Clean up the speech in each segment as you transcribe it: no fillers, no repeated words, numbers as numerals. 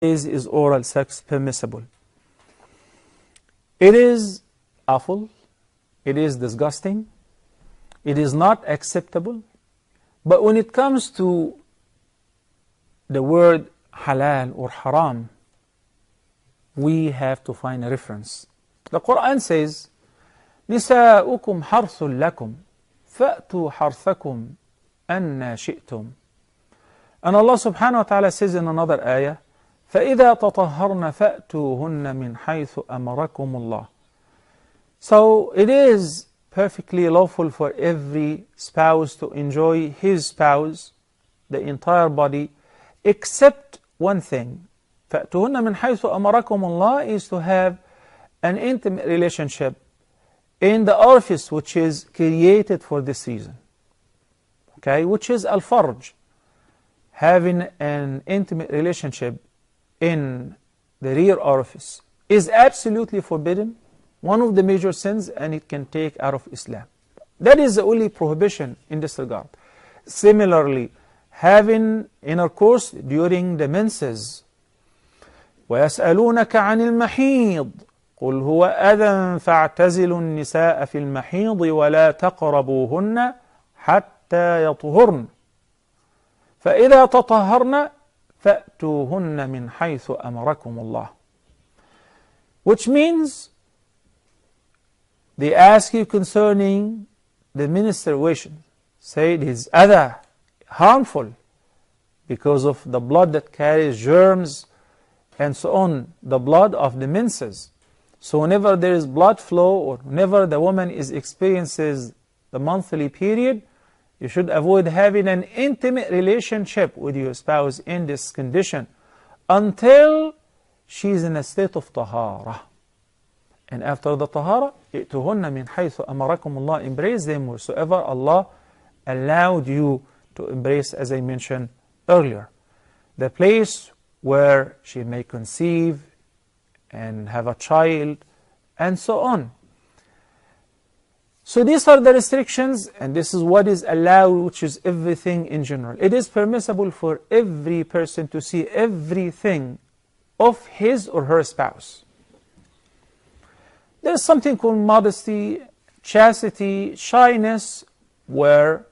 is oral sex permissible? It is awful, it is disgusting, it is not acceptable, but when it comes to the word halal or haram, we have to find a reference. The Quran says, نِسَاؤُكُمْ حَرْثٌ لَكُمْ فَأْتُوا حَرْثَكُمْ أَنَّا شِئْتُمْ. And Allah subhanahu wa ta'ala says in another ayah, فَإِذَا تَطَهَّرْنَ فَأْتُوهُنَّ مِنْ حَيْثُ أَمَرَكُمُ اللَّهُ. So it is perfectly lawful for every spouse to enjoy his spouse, the entire body, except one thing. فَأْتُوهُنَّ مِنْ حَيْثُ أَمَرَكُمُ اللَّهُ is to have an intimate relationship in the orifice which is created for this reason. Okay, which is al-farj. Having an intimate relationship in the rear orifice is absolutely forbidden, one of the major sins, and it can take out of Islam. That is the only prohibition in this regard. Similarly, having intercourse during the menses. وَيَسْأَلُونَكَ عَنِ الْمَحِيضِ قُلْ هُوَ أَذًى فَاعْتَزِلُوا النِّسَاءَ فِي الْمَحِيضِ وَلَا تَقْرَبُوهُنَّ حَتَّى يَطْهُرْنَ فَإِذَا تَطَهَّرْنَ فَأْتُوهُنَّ مِنْ حَيْثُ أَمَرَكُمُ اللَّهُ. Which means they ask you concerning the menstruation. Say it is adha, harmful, because of the blood that carries germs and so on, the blood of the menses. So whenever there is blood flow, or whenever the woman experiences the monthly period, you should avoid having an intimate relationship with your spouse in this condition until she is in a state of tahara. And after the tahara, ائتُهُنَّ مِنْ حَيْثُ أَمَرَكُمُ اللَّهُ, embrace them wheresoever Allah allowed you to embrace, as I mentioned earlier. The place where she may conceive and have a child, and so on. So these are the restrictions, and this is what is allowed, which is everything in general. It is permissible for every person to see everything of his or her spouse. There is something called modesty, chastity, shyness, where,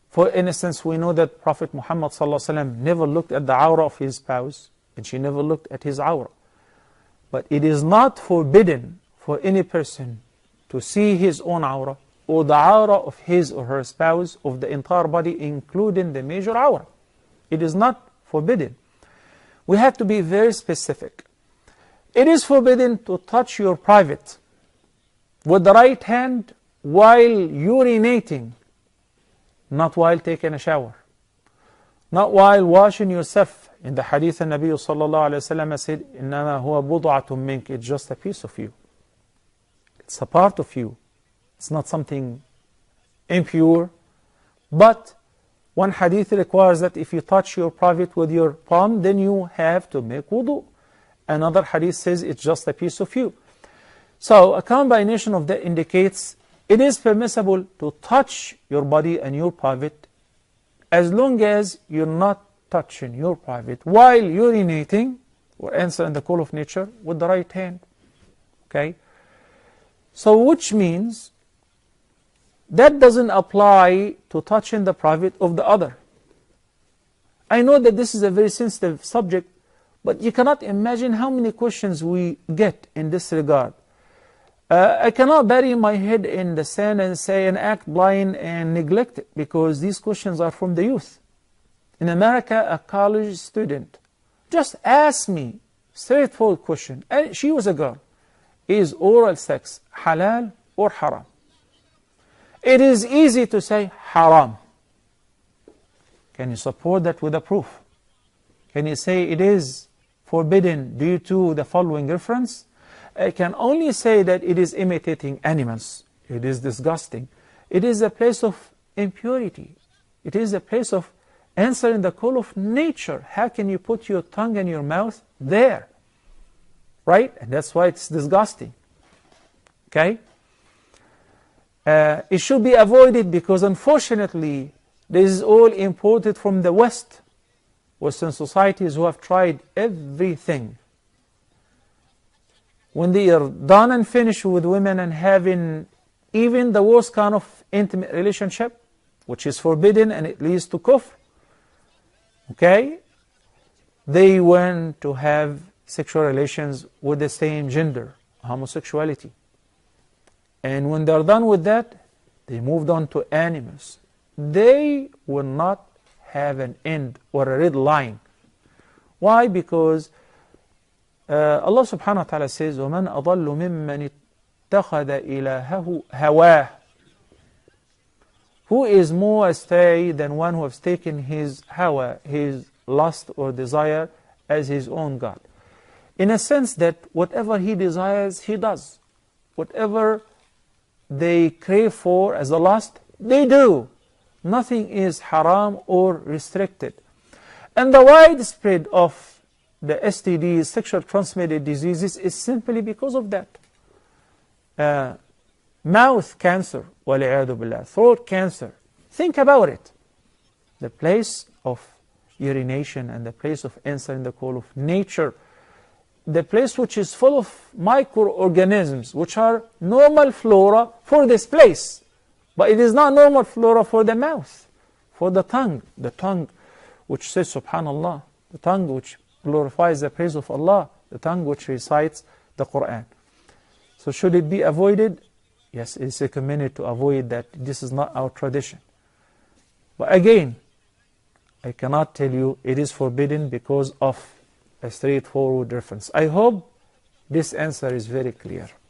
for instance, we know that Prophet Muhammad ﷺ never looked at the awrah of his spouse, and she never looked at his awrah. But it is not forbidden for any person to see his own awrah or the awrah of his or her spouse, of the entire body, including the major awrah. It is not forbidden. We have to be very specific. It is forbidden to touch your private with the right hand while urinating, not while taking a shower, not while washing yourself. In the hadith, the Nabi sallallahu alayhi wa sallam said, إِنَّمَا هُوَ بُضْعَةٌ مِّنْكَ. It's just a piece of you. It's a part of you. It's not something impure. But one hadith requires that if you touch your private with your palm, then you have to make wudu. Another hadith says it's just a piece of you. So a combination of that indicates it is permissible to touch your body and your private as long as you're not touching your private while urinating or answering the call of nature with the right hand. Okay? So which means that doesn't apply to touching the private of the other. I know that this is a very sensitive subject, but you cannot imagine how many questions we get in this regard. I cannot bury my head in the sand and say and act blind and neglect it, because these questions are from the youth. In America, a college student just asked me straightforward question, and she was a girl. Is oral sex halal or haram? It is easy to say haram. Can you support that with a proof? Can you say it is forbidden due to the following reference? I can only say that it is imitating animals. It is disgusting. It is a place of impurity. It is a place of answering the call of nature. How can you put your tongue in your mouth there? Right? And that's why it's disgusting. Okay? It should be avoided because unfortunately this is all imported from the West. Western societies who have tried everything. When they are done and finished with women and having even the worst kind of intimate relationship, which is forbidden and it leads to kufr, okay, they went to have sexual relations with the same gender, homosexuality. And when they're done with that, they moved on to animals. They will not have an end or a red line. Why? Because Allah subhanahu wa ta'ala says, وَمَنْ أَضَلُّ مِمَّنِ اتَّخَذَ إِلَهَهُ هَوَاهُ. Who is more astray than one who has taken his hawa, his lust or desire, as his own God? In a sense that whatever he desires, he does. Whatever they crave for as a lust, they do. Nothing is haram or restricted. And the widespread of the STDs, sexual transmitted diseases, is simply because of that. Mouth cancer, وَالْعِيَاذُ بِاللَّهِ, throat cancer. Think about it. The place of urination and the place of answering the call of nature, the place which is full of microorganisms, which are normal flora for this place. But it is not normal flora for the mouth, for the tongue which says Subhanallah, the tongue which glorifies the praise of Allah, the tongue which recites the Quran. So should it be avoided? Yes, it is recommended to avoid that. This is not our tradition. But again, I cannot tell you it is forbidden because of a straightforward reference. I hope this answer is very clear.